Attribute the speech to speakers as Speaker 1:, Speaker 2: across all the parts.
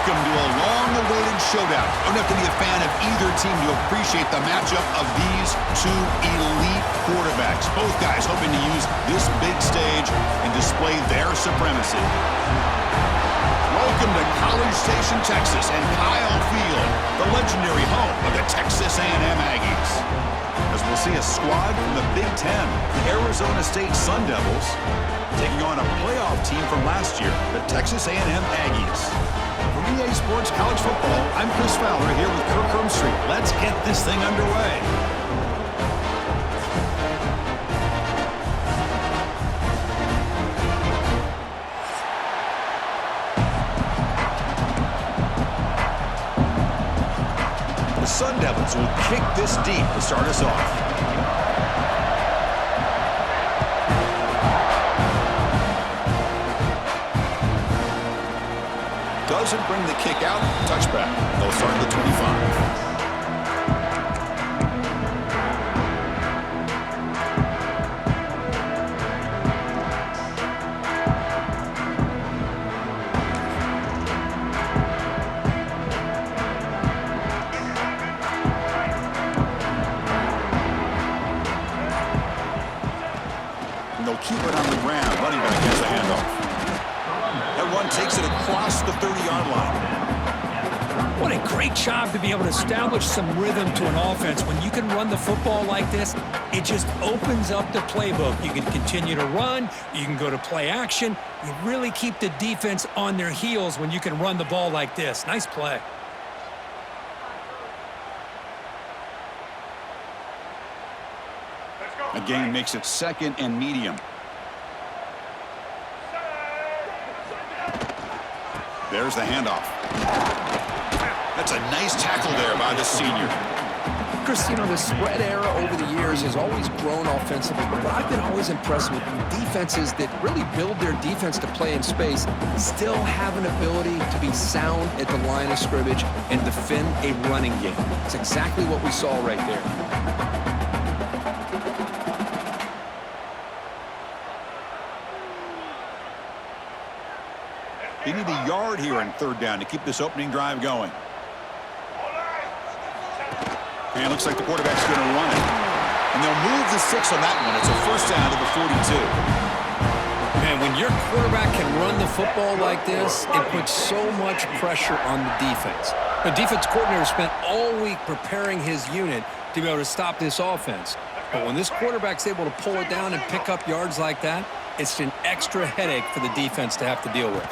Speaker 1: Welcome to a long-awaited showdown. Don't have to be a fan of either team to appreciate the matchup of these two elite quarterbacks. Both guys hoping to use this big stage and display their supremacy. Welcome to College Station, Texas, and Kyle Field, the legendary home of the Texas A&M Aggies. As we'll see a squad from the Big Ten, the Arizona State Sun Devils, taking on a playoff team from last year, the Texas A&M Aggies. From EA Sports College Football, I'm Chris Fowler here with Kirk Herbstreit. Let's get this thing underway. The Sun Devils will kick this deep to start us off. Doesn't bring the kick out. Touchback. They'll start at the 25. And they'll keep it on the ground. Running back gets the handoff. That one takes it across the 30-yard line.
Speaker 2: What a great job to be able to establish some rhythm to an offense. When you can run the football like this, it just opens up the playbook. You can continue to run. You can go to play action. You really keep the defense on their heels when you can run the ball like this. Nice play.
Speaker 1: The game makes it 2nd and medium. There's the handoff. That's a nice tackle there by the senior.
Speaker 3: Chris, you know, the spread era over the years has always grown offensively, but I've been always impressed with defenses that really build their defense to play in space, still have an ability to be sound at the line of scrimmage and defend a running game. It's exactly what we saw right there.
Speaker 1: They need a yard here on 3rd down to keep this opening drive going. And it looks like the quarterback's going to run it. And they'll move the 6 on that one. It's a 1st down to the 42.
Speaker 2: Man, when your quarterback can run the football like this, it puts so much pressure on the defense. The defense coordinator spent all week preparing his unit to be able to stop this offense. But when this quarterback's able to pull it down and pick up yards like that, it's an extra headache for the defense to have to deal with.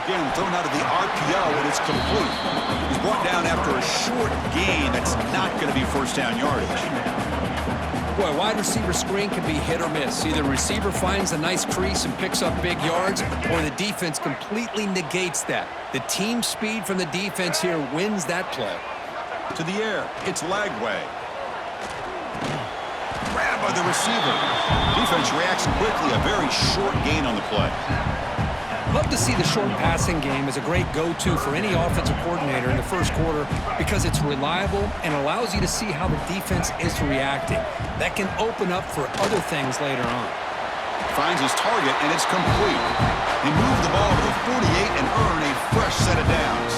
Speaker 1: Again, thrown out of the RPO, and it's complete. He's brought down after a short gain. That's not going to be 1st down yardage.
Speaker 2: Boy, wide receiver screen can be hit or miss. Either receiver finds a nice crease and picks up big yards, or the defense completely negates that. The team speed from the defense here wins that play.
Speaker 1: To the air, it's Lagway. Grabbed by the receiver. Defense reacts quickly, a very short gain on the play.
Speaker 2: Love to see the short passing game as a great go-to for any offensive coordinator in the 1st quarter because it's reliable and allows you to see how the defense is reacting. That can open up for other things later on.
Speaker 1: Finds his target, and it's complete. He moved the ball to the 48 and earned a fresh set of downs.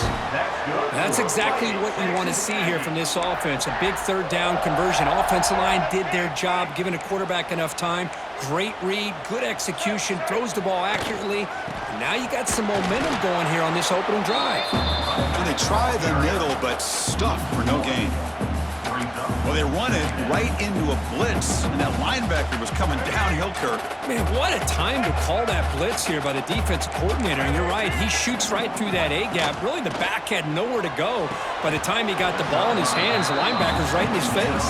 Speaker 2: That's exactly what you want to see here from this offense. A big 3rd down conversion. Offensive line did their job, giving a quarterback enough time. Great read, good execution, throws the ball accurately. And now you got some momentum going here on this opening drive.
Speaker 1: And they try the middle, but stuff for no gain. Well, they run it right into a blitz, and that linebacker was coming downhill, Kirk.
Speaker 2: Man, what a time to call that blitz here by the defensive coordinator. And you're right, he shoots right through that A-gap. Really, the back had nowhere to go. By the time he got the ball in his hands, the linebacker's right in his face.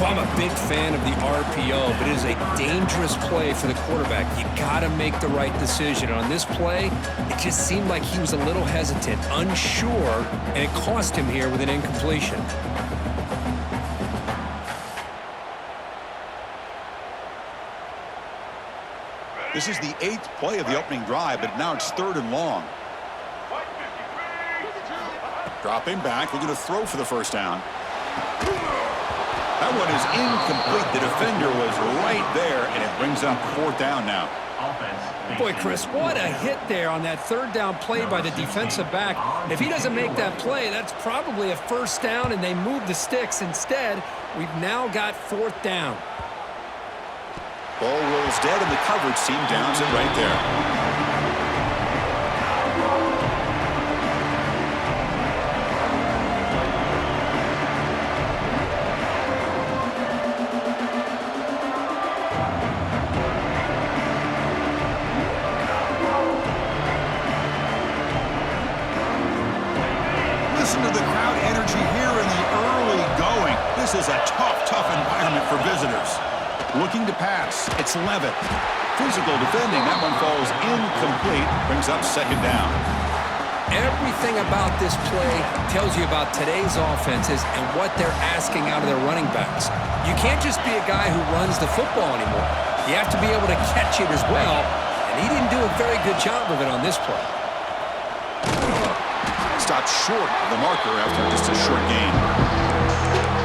Speaker 2: Well, I'm a big fan of the RPO, but it is a dangerous play for the quarterback. You got to make the right decision. On this play, it just seemed like he was a little hesitant, unsure, and it cost him here with an incompletion.
Speaker 1: This is the 8th play of the opening drive, but now it's 3rd and long. Dropping back, looking to throw for the 1st down. That one is incomplete. The defender was right there, and it brings up 4th down now.
Speaker 2: Boy, Chris, what a hit there on that third down play by the defensive back. If he doesn't make that play, that's probably a first down, and they move the sticks. Instead, we've now got fourth down.
Speaker 1: Ball rolls dead, and the coverage team downs it right there. Listen to the crowd energy here in the early going. This is a tough environment for visitors. Looking to pass. It's Levitt. Physical defending. That one falls incomplete. Brings up second down.
Speaker 3: Everything about this play tells you about today's offenses and what they're asking out of their running backs. You can't just be a guy who runs the football anymore. You have to be able to catch it as well, and he didn't do a very good job of it on this play.
Speaker 1: Stopped short of the marker after just a short gain.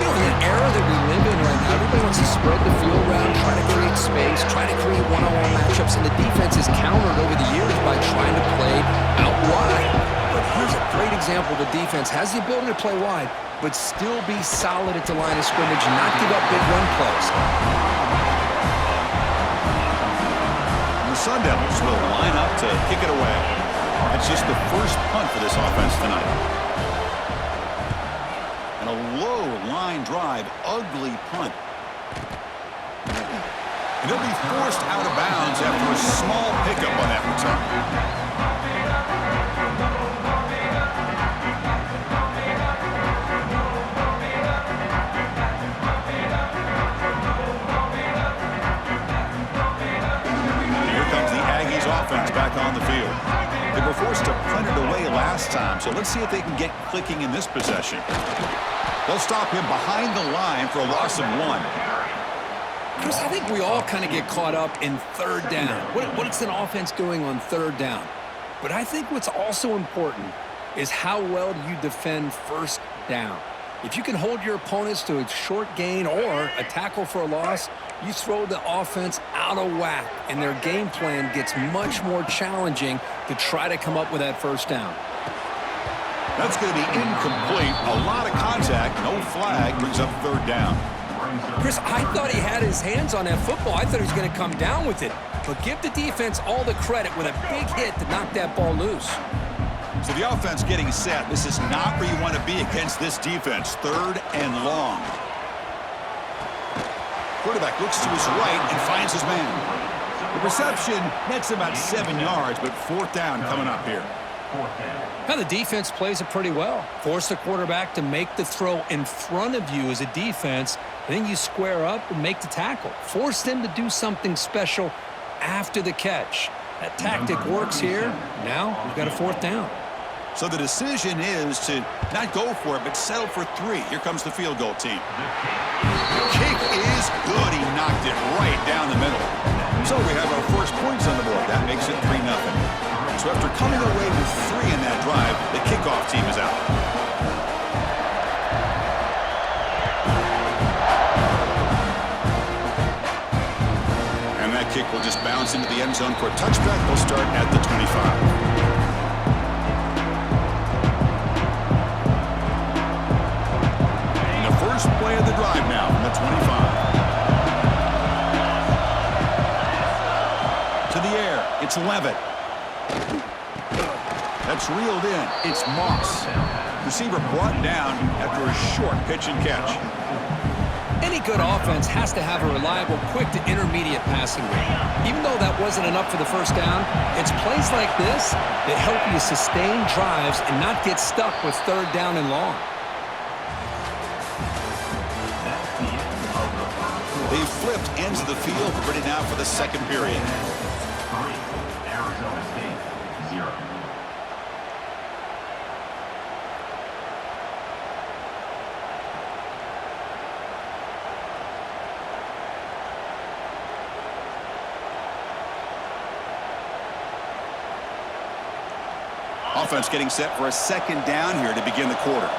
Speaker 3: You know, in the era that we live in right now, everybody wants to spread the field around, try to create space, try to create one-on-one matchups, and the defense is countered over the years by trying to play out wide. But here's a great example. The defense has the ability to play wide, but still be solid at the line of scrimmage and not give up big run plays.
Speaker 1: The Sun Devils will line up to kick it away. It's just the first punt for this offense tonight. And a low line drive, ugly punt. And he'll be forced out of bounds after a small pickup on that return. Offense back on the field. They were forced to punt it away last time, so let's see if they can get clicking in this possession. They'll stop him behind the line for a loss of 1.
Speaker 3: Chris, I think we all kind of get caught up in third down. What's an offense doing on third down? But I think what's also important is how well do you defend first down. If you can hold your opponents to a short gain or a tackle for a loss, you throw the offense out of whack, and their game plan gets much more challenging to try to come up with that first down.
Speaker 1: That's going to be incomplete. A lot of contact. No flag. Brings up third down.
Speaker 3: Chris, I thought he had his hands on that football. I thought he was going to come down with it. But give the defense all the credit with a big hit to knock that ball loose.
Speaker 1: So the offense getting set. This is not where you want to be against this defense. Third and long. Quarterback looks to his right and finds his man. The reception nets about 7 yards, but fourth down coming up here.
Speaker 2: Now the defense plays it pretty well. Force the quarterback to make the throw in front of you as a defense, and then you square up and make the tackle. Force them to do something special after the catch. That tactic works here. Now we've got a fourth down.
Speaker 1: So the decision is to not go for it, but settle for 3. Here comes the field goal team. Kick is good. He knocked it right down the middle. So we have our first points on the board. That makes it 3-0. So after coming away with 3 in that drive, the kickoff team is out. And that kick will just bounce into the end zone for a touchback. They'll start at the 25. First play of the drive now from the 25. To the air, it's Levitt. That's reeled in. It's Moss. Receiver brought down after a short pitch and catch.
Speaker 2: Any good offense has to have a reliable, quick to intermediate passing game. Even though that wasn't enough for the first down, it's plays like this that help you sustain drives and not get stuck with third down and long.
Speaker 1: They flipped ends of the field, ready now for the second period.
Speaker 4: 3, Arizona State, 0.
Speaker 1: Offense getting set for a second down here to begin the quarter.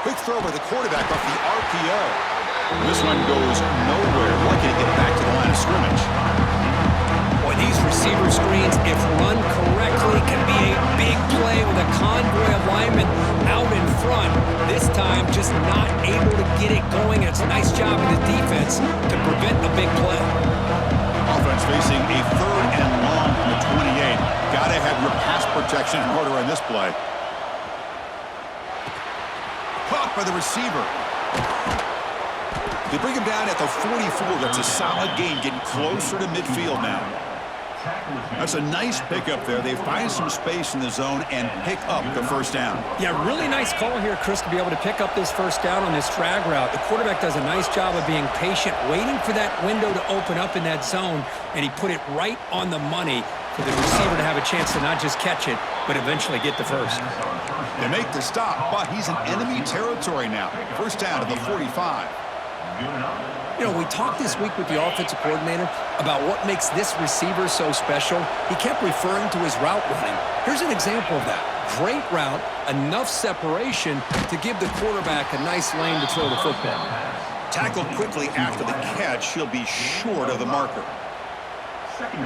Speaker 1: Quick throw by the quarterback off the RPO. This one goes nowhere. Lucky to get back to the line of scrimmage.
Speaker 2: Boy, these receiver screens, if run correctly, can be a big play with a convoy of linemen out in front. This time, just not able to get it going. It's a nice job of the defense to prevent a big play.
Speaker 1: Offense facing a 3rd and long from the 28. Got to have your pass protection in order on this play. Caught by the receiver. They bring him down at the 44. That's a solid gain, getting closer to midfield now. That's a nice pickup there. They find some space in the zone and pick up the first down.
Speaker 2: Yeah, really nice call here, Chris, to be able to pick up this first down on this drag route. The quarterback does a nice job of being patient, waiting for that window to open up in that zone, and he put it right on the money for the receiver to have a chance to not just catch it, but eventually get the first.
Speaker 1: They make the stop, but he's in enemy territory now. First down to the 45.
Speaker 3: You know, we talked this week with the offensive coordinator about what makes this receiver so special. He kept referring to his route running. Here's an example of that. Great route, enough separation to give the quarterback a nice lane to throw the football.
Speaker 1: Tackled quickly after the catch, he'll be short of the marker.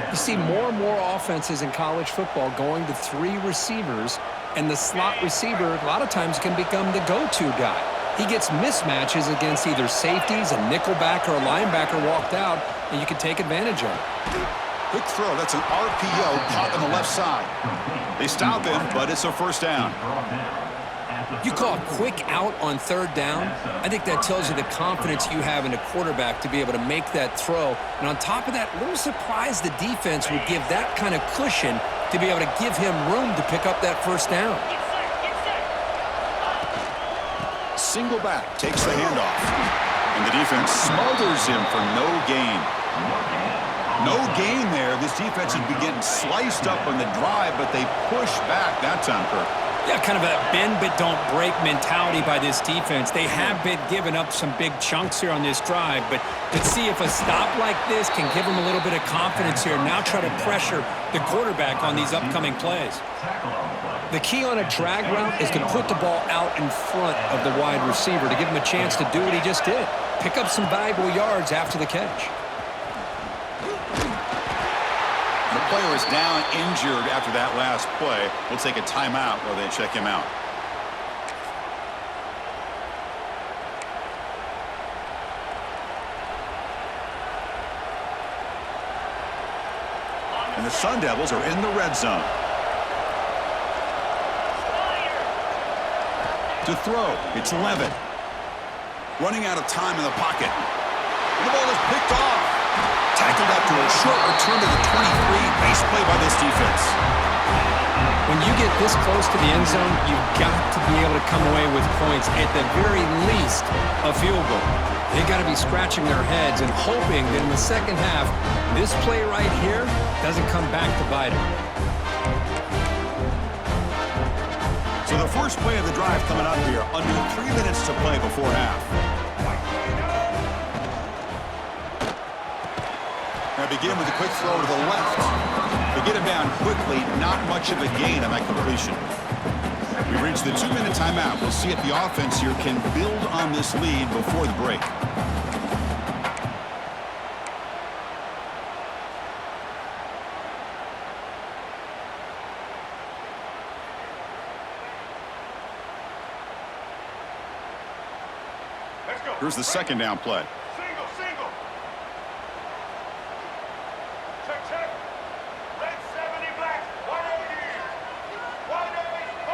Speaker 3: You see more and more offenses in college football going to 3 receivers, and the slot receiver a lot of times can become the go-to guy. He gets mismatches against either safeties, a nickelback, or a linebacker walked out, and you can take advantage of it.
Speaker 1: Quick throw. That's an RPO caught on the left side. They stop him, but it's a first down.
Speaker 3: You call a quick out on 3rd down. I think that tells you the confidence you have in a quarterback to be able to make that throw. And on top of that, a little surprised the defense would give that kind of cushion to be able to give him room to pick up that first down.
Speaker 1: Single back takes the handoff. And the defense smothers him for no gain. No gain there. This defense has been getting sliced up on the drive, but they push back that time, Kirk.
Speaker 2: Yeah, kind of a bend but don't break mentality by this defense. They have been giving up some big chunks here on this drive, but let's see if a stop like this can give them a little bit of confidence here. Now try to pressure the quarterback on these upcoming plays.
Speaker 3: The key on a drag route is to put the ball out in front of the wide receiver to give him a chance to do what he just did. Pick up some valuable yards after the catch.
Speaker 1: The player is down injured after that last play. We'll take a timeout while they check him out. And the Sun Devils are in the red zone. To throw, it's Levitt. Running out of time in the pocket. The ball is picked off. Tackled after a short return to the 23. Nice play by this defense.
Speaker 2: When you get this close to the end zone, you've got to be able to come away with points, at the very least, a field goal. They've got to be scratching their heads and hoping that in the second half, this play right here doesn't come back to bite them.
Speaker 1: So the first play of the drive coming up here, under 3 minutes to play before half. Now begin with a quick throw to the left. They get him down quickly, not much of a gain on that completion. We've reached the 2-minute timeout. We'll see if the offense here can build on this lead before the break. Here's the second down play.
Speaker 4: Single. Check. Red 70 black. Wide over.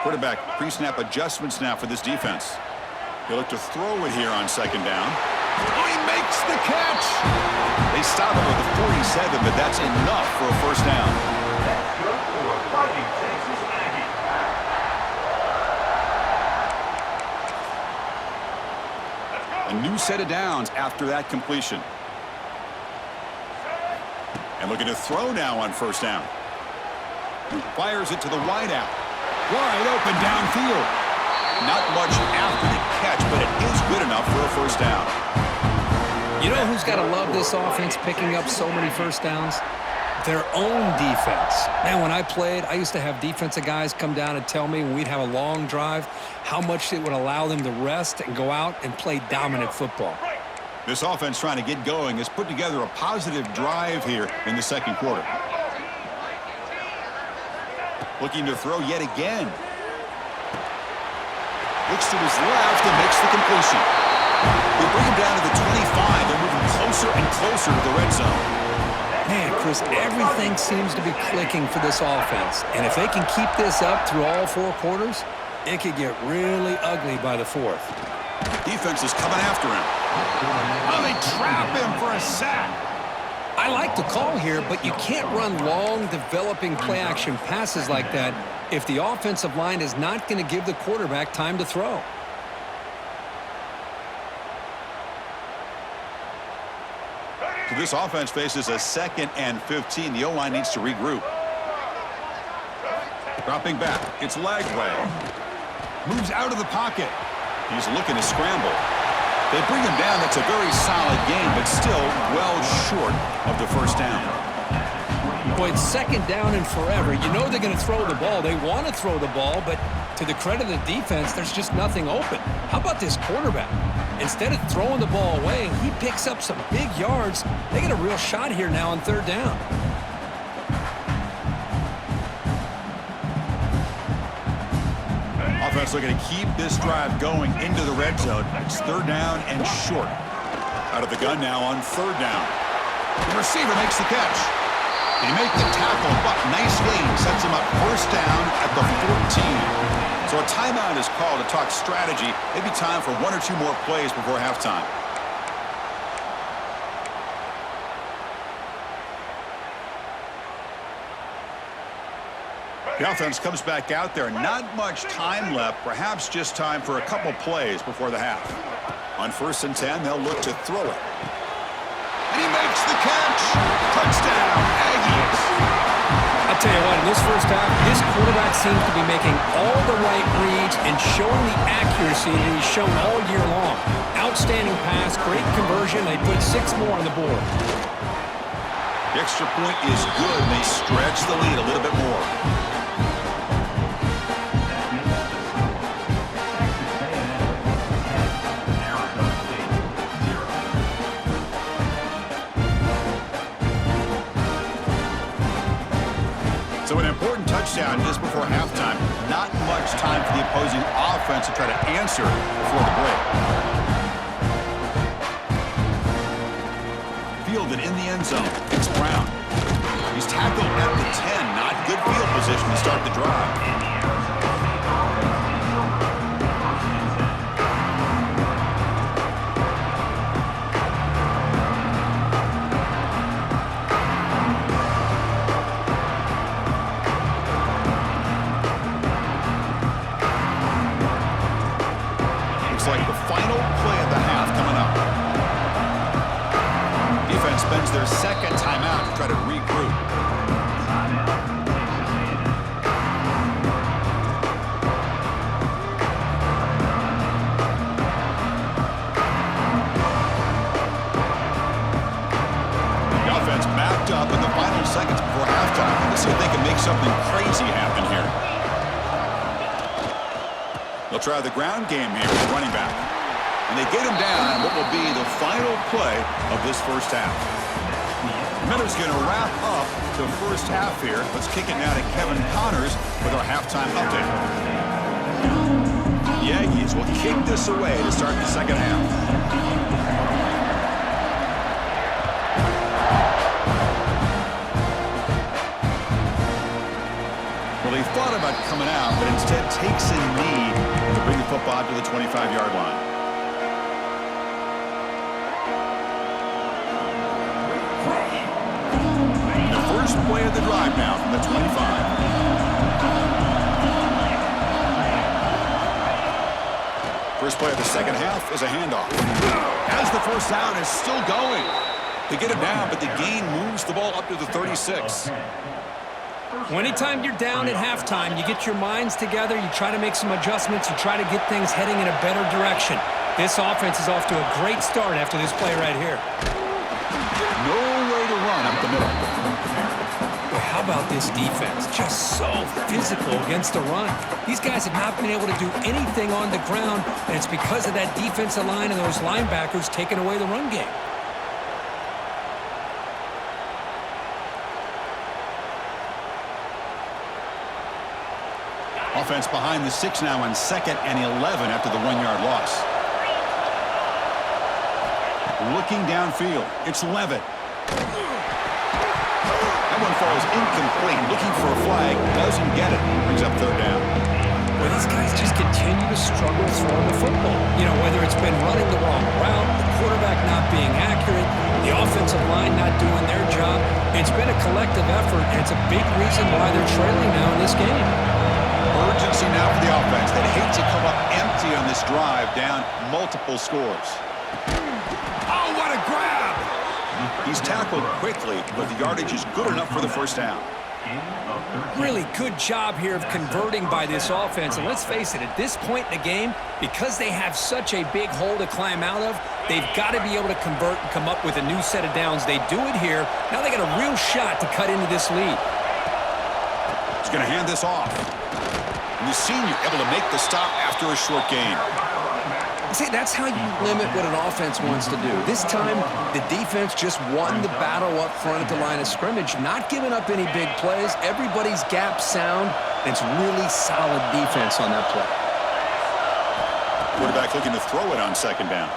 Speaker 1: Quarterback pre-snap adjustments now for this defense. He'll look to throw it here on second down. Oh, he makes the catch. They stop him with the 47, but that's enough for a first down. A new set of downs after that completion. And looking to throw now on first down. Fires it to the wideout. Wide open downfield. Not much after the catch, but it is good enough for a first down.
Speaker 3: You know who's got to love this offense picking up so many first downs? Their own defense. Man, when I played, I used to have defensive guys come down and tell me when we'd have a long drive how much it would allow them to rest and go out and play dominant football.
Speaker 1: This offense trying to get going has put together a positive drive here in the second quarter. Looking to throw yet again. Looks to his left and makes the completion. They bring him down to the 25. They're moving closer and closer to the red zone.
Speaker 2: Man, Chris, everything seems to be clicking for this offense. And if they can keep this up through all four quarters, it could get really ugly by the fourth.
Speaker 1: Defense is coming after him. Oh, they trap him for a sack.
Speaker 2: I like the call here, but you can't run long, developing play-action passes like that if the offensive line is not going to give the quarterback time to throw.
Speaker 1: So this offense faces a 2nd and 15. The O-line needs to regroup. Dropping back. It's Lagway. Moves out of the pocket. He's looking to scramble. They bring him down. That's a very solid game, but still well short of the first down.
Speaker 2: Boy, it's 2nd down and forever. You know they're going to throw the ball. They want to throw the ball, but to the credit of the defense, there's just nothing open. How about this quarterback? Instead of throwing the ball away, he picks up some big yards. They get a real shot here now on 3rd down.
Speaker 1: Offense looking to keep this drive going into the red zone. It's 3rd down and short. Out of the gun now on 3rd down. The receiver makes the catch. They make the tackle, but nice gain. Sets him up 1st down at the 14. So a timeout is called to talk strategy. Maybe time for 1 or 2 more plays before halftime. The offense comes back out there. Not much time left. Perhaps just time for a couple plays before the half. On 1st and 10, they'll look to throw it. And he makes the catch. Touchdown, Aggies.
Speaker 2: I'll tell you what, in this first half, this quarterback seems to be making all the right reads and showing the accuracy that he's shown all year long. Outstanding pass, great conversion. They put 6 more on the board.
Speaker 1: The extra point is good, and they stretch the lead a little bit more. So an important touchdown just before halftime. Not much time for the opposing offense to try to answer before the break. Fielded in the end zone. It's Brown. He's tackled at the 10. Not good field position to start the drive. Like the final play of the half coming up. Defense spends their 2nd timeout to try to regroup. The offense backed up in the final seconds before halftime. Let's see if they can make something crazy happen here. They'll try the ground game here with the running back. And they get him down on what will be the final play of this first half. Miller's going to wrap up the first half here. Let's kick it now to Kevin Connors with our halftime update. The Aggies will kick this away to start the second half. Well, he thought about coming out, but instead takes a knee to bring the football to the 25-yard line. The first play of the drive now from the 25. First play of the second half is a handoff. As the first down is still going. They get it down, but the gain moves the ball up to the 36.
Speaker 2: Anytime you're down at halftime, you get your minds together, you try to make some adjustments, you try to get things heading in a better direction. This offense is off to a great start after this play right here.
Speaker 1: No way to run up the middle.
Speaker 2: how about this defense? Just so physical against the run. These guys have not been able to do anything on the ground, and it's because of that defensive line and those linebackers taking away the run game.
Speaker 1: Offense behind the 6 now on 2nd and 11 after the 1-yard loss. Looking downfield, it's Levitt. That one falls incomplete. Looking for a flag, doesn't get it. Brings up 3rd down.
Speaker 2: Well, these guys just continue to struggle throwing the football. You know, whether it's been running the wrong route, the quarterback not being accurate, the offensive line not doing their job. It's been a collective effort, and it's a big reason why they're trailing now in this game.
Speaker 1: Urgency now for the offense. They'd hate to come up empty on this drive, down multiple scores. Oh, what a grab! He's tackled quickly, but the yardage is good enough for the 1st down.
Speaker 2: Really good job here of converting by this offense. And let's face it, at this point in the game, because they have such a big hole to climb out of, they've got to be able to convert and come up with a new set of downs. They do it here. Now they got a real shot to cut into this lead.
Speaker 1: He's going to hand this off. And the senior able to make the stop after a short gain.
Speaker 3: See, that's how you limit what an offense wants to do. This time, the defense just won the battle up front at the line of scrimmage, not giving up any big plays. Everybody's gap sound, and it's really solid defense on that play.
Speaker 1: Quarterback looking to throw it on 2nd down.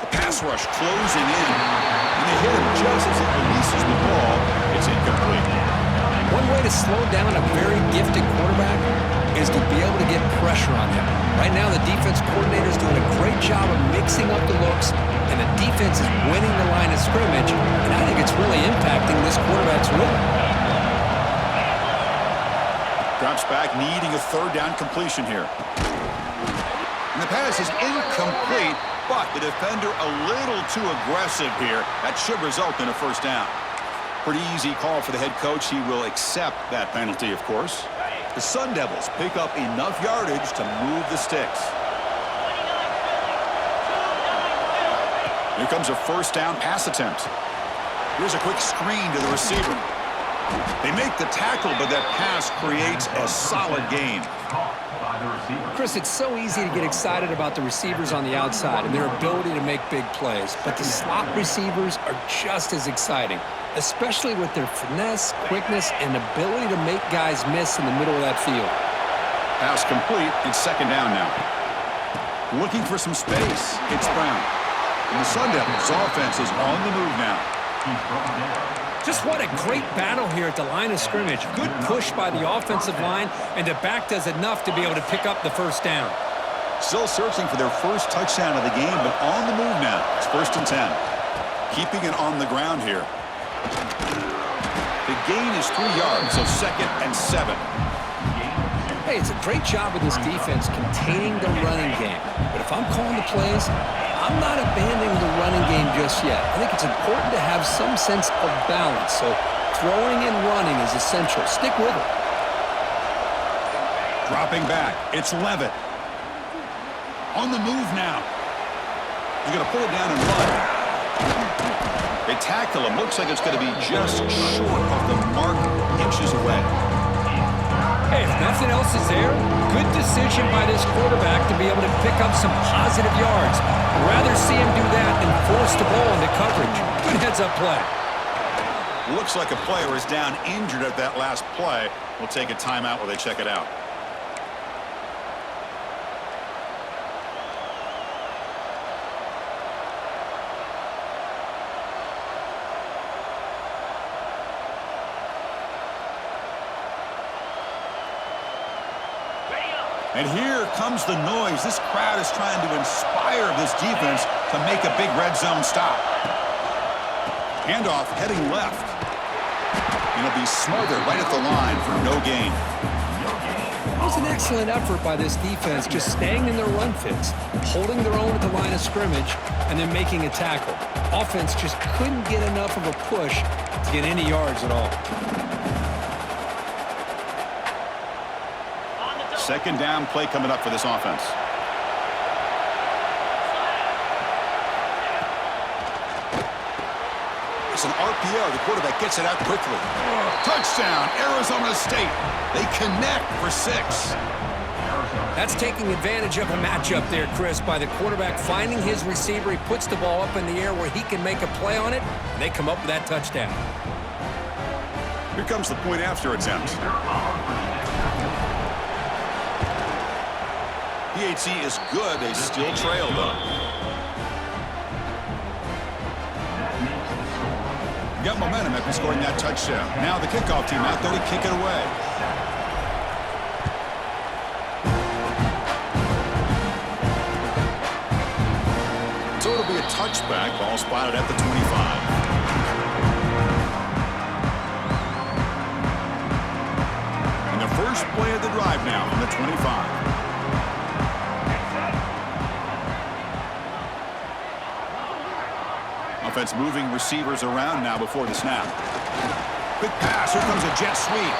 Speaker 1: The pass rush closing in, and they hit him just as it releases the ball. It's incomplete.
Speaker 3: One way to slow down a very gifted quarterback is to be able to get pressure on him. Right now, the defense coordinator is doing a great job of mixing up the looks, and the defense is winning the line of scrimmage, and I think it's really impacting this quarterback's rhythm.
Speaker 1: Drops back, needing a 3rd down completion here. And the pass is incomplete, but the defender a little too aggressive here. That should result in a 1st down. Pretty easy call for the head coach. He will accept that penalty, of course. The Sun Devils pick up enough yardage to move the sticks. Here comes a 1st down pass attempt. Here's a quick screen to the receiver. They make the tackle, but that pass creates a solid gain.
Speaker 2: Chris, it's so easy to get excited about the receivers on the outside and their ability to make big plays, but the slot receivers are just as exciting, especially with their finesse, quickness, and ability to make guys miss in the middle of that field.
Speaker 1: Pass complete. It's 2nd down now. Looking for some space. It's Brown. And the Sun Devils offense is on the move now.
Speaker 2: Just what a great battle here at the line of scrimmage. Good push by the offensive line, and the back does enough to be able to pick up the 1st down.
Speaker 1: Still searching for their 1st touchdown of the game, but on the move now. It's 1st and 10. Keeping it on the ground here. The gain is 3 yards, so 2nd and 7.
Speaker 3: Hey, it's a great job of this defense containing the running game. But if I'm calling the plays, I'm not abandoning the running game just yet. I think it's important to have some sense of balance. So throwing and running is essential. Stick with it.
Speaker 1: Dropping back. It's Levitt. On the move now. He's going to pull it down and run. They tackle him. Looks like it's going to be just short of the mark, inches away.
Speaker 2: Hey, if nothing else is there, good decision by this quarterback to be able to pick up some positive yards. Rather see him do that than force the ball into coverage. Good heads-up play.
Speaker 1: Looks like a player is down injured at that last play. We'll take a timeout while they check it out. And here comes the noise. This crowd is trying to inspire this defense to make a big red zone stop. Handoff heading left. And it'll be smothered right at the line for no gain.
Speaker 2: That was an excellent effort by this defense, just staying in their run fits, holding their own at the line of scrimmage, and then making a tackle. Offense just couldn't get enough of a push to get any yards at all.
Speaker 1: 2nd down play coming up for this offense. gets an RPO. The quarterback gets it out quickly. Touchdown, Arizona State. They connect for 6.
Speaker 2: That's taking advantage of a matchup there, Chris, by the quarterback finding his receiver. He puts the ball up in the air where he can make a play on it, and they come up with that touchdown.
Speaker 1: Here comes the point after attempt. PAT is good. They still trail, though. Got momentum after scoring that touchdown. Now the kickoff team out there to kick it away. So it'll be a touchback. Ball spotted at the 25. And the first play of the drive now from the 25. Offense moving receivers around now before the snap. Quick pass. Here comes a jet sweep.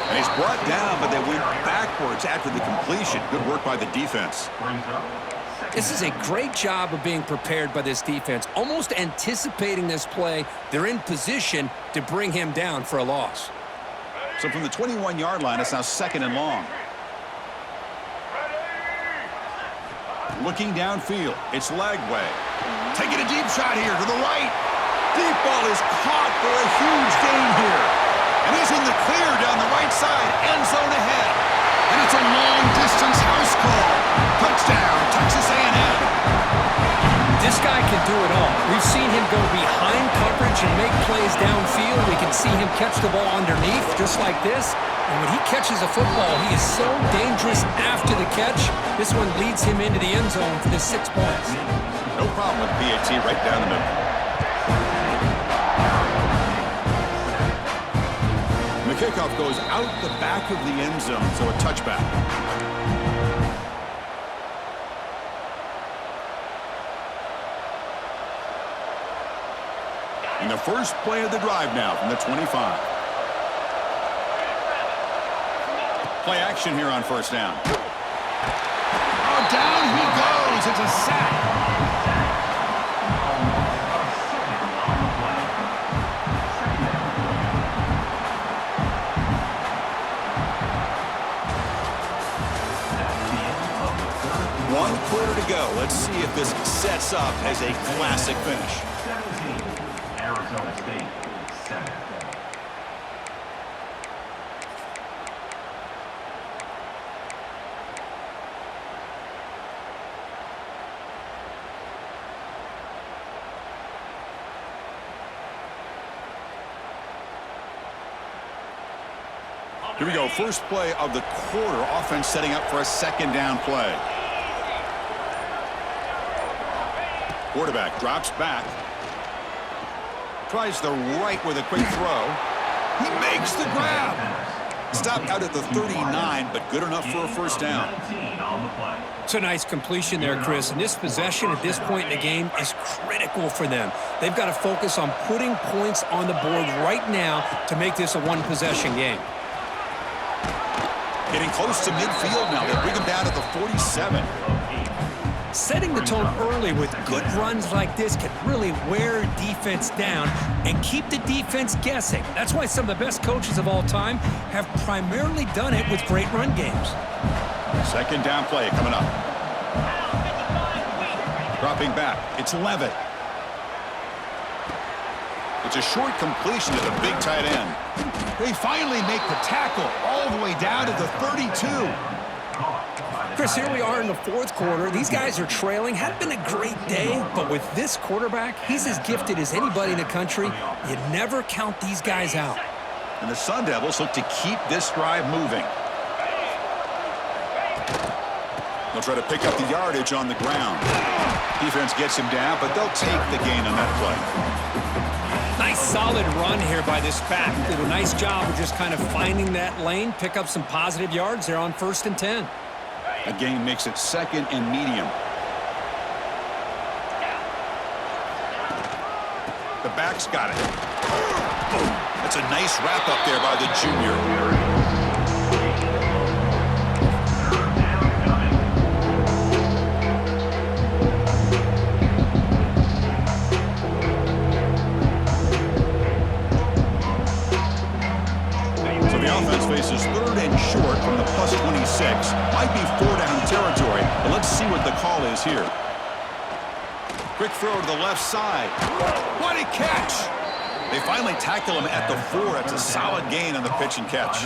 Speaker 1: And he's brought down, but they went backwards after the completion. Good work by the defense.
Speaker 2: This is a great job of being prepared by this defense. Almost anticipating this play, they're in position to bring him down for a loss.
Speaker 1: So from the 21-yard line, it's now 2nd and long. Looking downfield, it's Lagway. Taking a deep shot here to the right. Deep ball is caught for a huge gain here. And he's in the clear down the right side, end zone ahead. And it's a long-distance house call. Touchdown, Texas A&M.
Speaker 2: This guy can do it all. We've seen him go behind coverage and make plays downfield. We can see him catch the ball underneath, just like this. And when he catches a football, he is so dangerous after the catch. This one leads him into the end zone for the 6 points.
Speaker 1: No problem with PAT right down the middle. And the kickoff goes out the back of the end zone, so a touchback. And the first play of the drive now from the 25. Play action here on first down. Oh, down he goes. It's a sack. One quarter to go. Let's see if this sets up as a classic finish.
Speaker 5: 17, Arizona State, 7.
Speaker 1: Here we go. First play of the quarter. Offense setting up for a 2nd down play. Quarterback drops back. Tries the right with a quick throw. He makes the grab. Stopped out at the 39, but good enough for a first down.
Speaker 2: It's a nice completion there, Chris. And this possession at this point in the game is critical for them. They've got to focus on putting points on the board right now to make this a one-possession game.
Speaker 1: Getting close to midfield now. They bring him down to the 47.
Speaker 2: Setting the tone early with good runs like this can really wear defense down and keep the defense guessing. That's why some of the best coaches of all time have primarily done it with great run games.
Speaker 1: 2nd down play coming up. Dropping back. It's Levitt. It's a short completion to the big tight end. They finally make the tackle all the way down to the 32.
Speaker 2: Chris, here we are in the 4th quarter. These guys are trailing. Hadn't been a great day, but with this quarterback, he's as gifted as anybody in the country. You never count these guys out.
Speaker 1: And the Sun Devils look to keep this drive moving. They'll try to pick up the yardage on the ground. Defense gets him down, but they'll take the gain on that play.
Speaker 2: Nice solid run here by this back. Did a nice job of just kind of finding that lane, pick up some positive yards there on 1st and 10.
Speaker 1: A gain makes it 2nd and medium. The back's got it. That's a nice wrap up there by the junior. Let's see what the call is here. Quick throw to the left side. What a catch! They finally tackle him at the 4. That's a solid gain on the pitch and catch.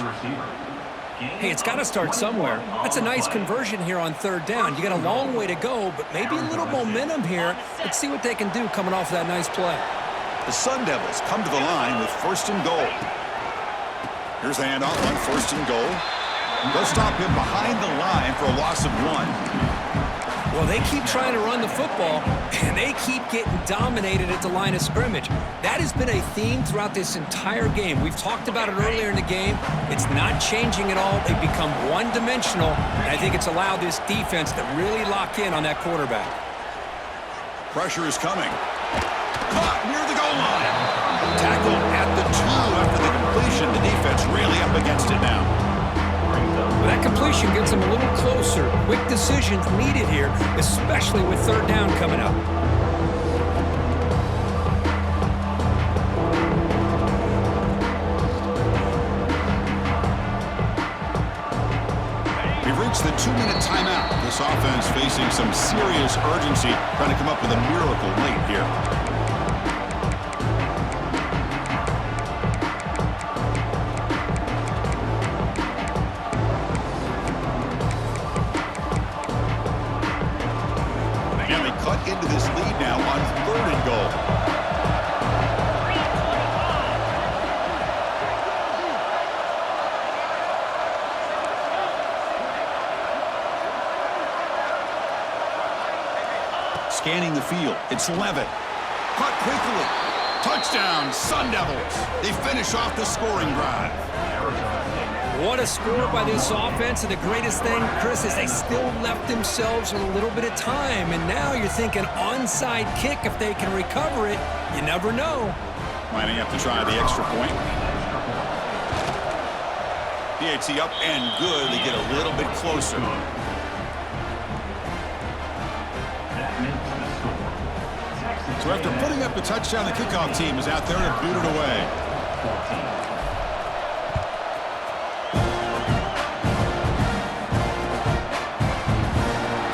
Speaker 2: Hey, it's got to start somewhere. That's a nice conversion here on 3rd down. You got a long way to go, but maybe a little momentum here. Let's see what they can do coming off that nice play.
Speaker 1: The Sun Devils come to the line with 1st and goal. Here's the handoff on 1st and goal. They'll stop him behind the line for a loss of 1.
Speaker 2: Well, they keep trying to run the football, and they keep getting dominated at the line of scrimmage. That has been a theme throughout this entire game. We've talked about it earlier in the game. It's not changing at all. They've become one-dimensional, and I think it's allowed this defense to really lock in on that quarterback.
Speaker 1: Pressure is coming. Caught near the goal line. Tackled at the 2 after the completion. The defense really up against it now.
Speaker 2: Well, that completion gets them a little closer. Quick decisions needed here, especially with 3rd down coming up.
Speaker 1: We've reached the 2-minute timeout. This offense facing some serious urgency, trying to come up with a miracle late here. Into this lead now on 3rd and goal. Scanning the field. It's Levitt. Caught quickly. Touchdown, Sun Devils. They finish off the scoring drive.
Speaker 2: What a score by this offense, and the greatest thing, Chris, is they still left themselves with a little bit of time, and now you're thinking onside kick if they can recover it. You never know.
Speaker 1: Lining up to try the extra point. PAT up and good. They get a little bit closer. So after putting up the touchdown, the kickoff team is out there to boot it away.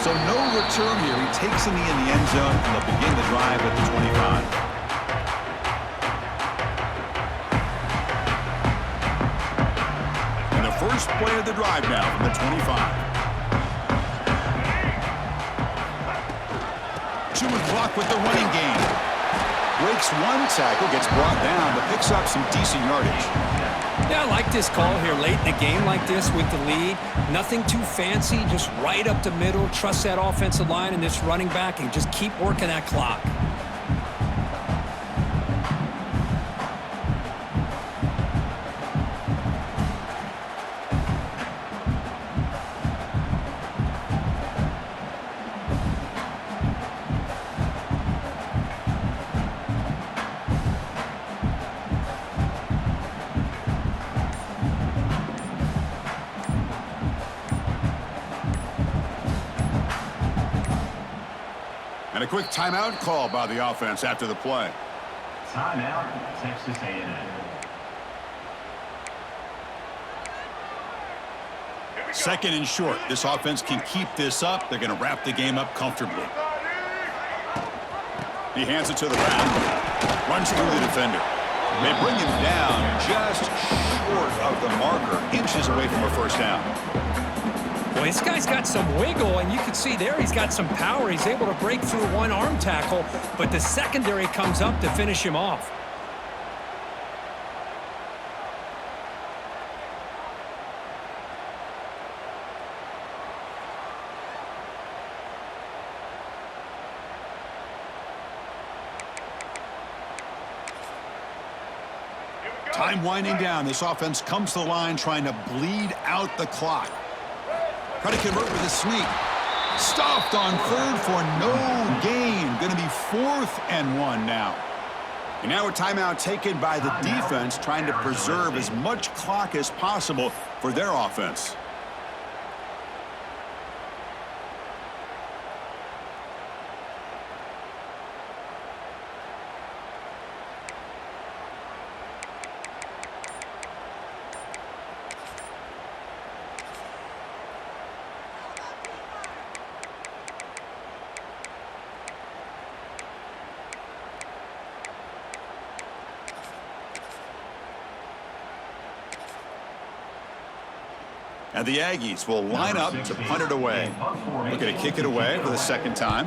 Speaker 1: So no return here. He takes the knee in the end zone, and they'll begin the drive at the 25. And the first play of the drive now from the 25. Chewing clock with the running game. Breaks one tackle, gets brought down, but picks up some decent yardage.
Speaker 2: Yeah, I like this call here late in the game like this with the lead. Nothing too fancy, just right up the middle. Trust that offensive line and this running back and just keep working that clock.
Speaker 1: And a quick timeout call by the offense after the play.
Speaker 5: Timeout, Texas A&M.
Speaker 1: Second and short. This offense can keep this up. They're going to wrap the game up comfortably. He hands it to the back. Runs through the defender. They bring him down just short of the marker. Inches away from a first down.
Speaker 2: Well, this guy's got some wiggle, and you can see there he's got some power. He's able to break through one arm tackle, but the secondary comes up to finish him off.
Speaker 1: Time winding down. This offense comes to the line trying to bleed out the clock. Try to convert with a sneak. Stopped on third for no gain. Going to be 4th and 1 now. And now a timeout taken by the defense trying to preserve as much clock as possible for their offense. And the Aggies will line up to punt it away. Looking to kick it away for the second time.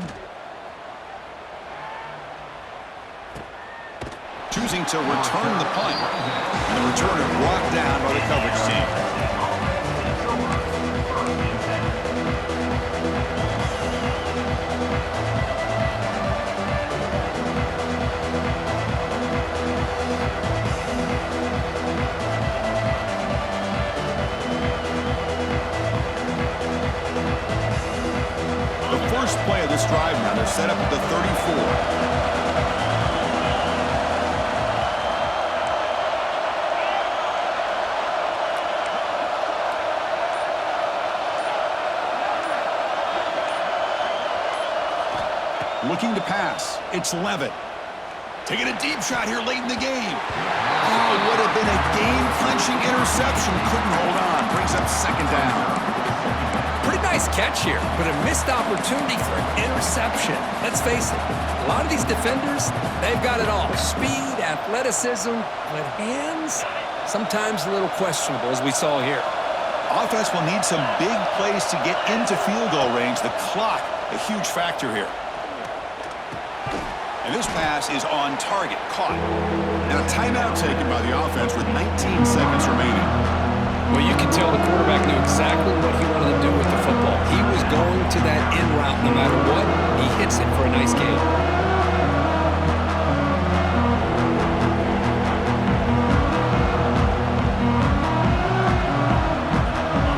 Speaker 1: Choosing to return the punt. And the returner brought down by the coverage team. First play of this drive now. They're set up at the 34. Looking to pass. It's Levitt. Taking a deep shot here late in the game. Oh, would have been a game-clinching interception. Couldn't hold on. Brings up second down.
Speaker 2: Pretty nice catch here, but a missed opportunity for an interception. Let's face it, a lot of these defenders, they've got it all. Speed, athleticism, but hands, sometimes a little questionable, as we saw here.
Speaker 1: Offense will need some big plays to get into field goal range. The clock, a huge factor here. And this pass is on target, caught. And a timeout taken by the offense with 19 seconds remaining.
Speaker 2: Well, you can tell the quarterback knew exactly what he wanted to do with the football. He was going to that in route no matter what. He hits it for a nice gain.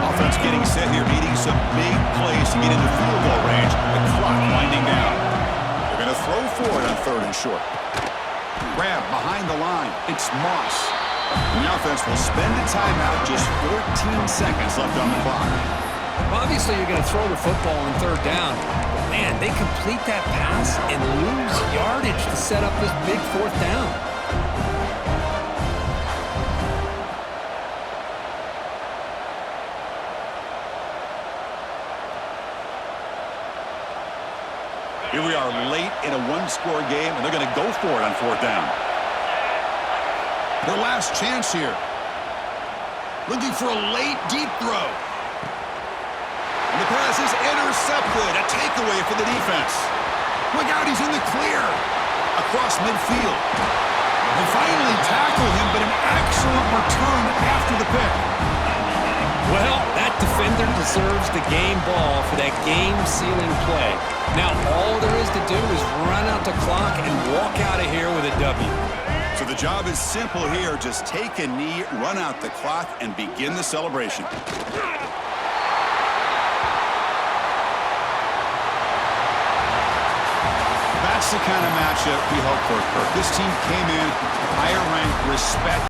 Speaker 1: Offense getting set here, needing some big plays to get into field goal range. The clock winding down. They're going to throw for it on 3rd and short. Grab behind the line. It's Moss. And the offense will spend a timeout, just 14 seconds left on the clock.
Speaker 2: Well, obviously, you're going to throw the football on 3rd down. But man, they complete that pass and lose yardage to set up this big 4th down.
Speaker 1: Here we are late in a one-score game, and they're going to go for it on 4th down. Their last chance here. Looking for a late, deep throw. And the pass is intercepted. A takeaway for the defense. Look out, he's in the clear. Across midfield. They finally tackle him, but an excellent return after the pick.
Speaker 2: Well, that defender deserves the game ball for that game-sealing play. Now, all there is to do is run out the clock and walk out of here with a W.
Speaker 1: So the job is simple here. Just take a knee, run out the clock, and begin the celebration. That's the kind of matchup we hope for, Kirk. This team came in higher ranked, respect.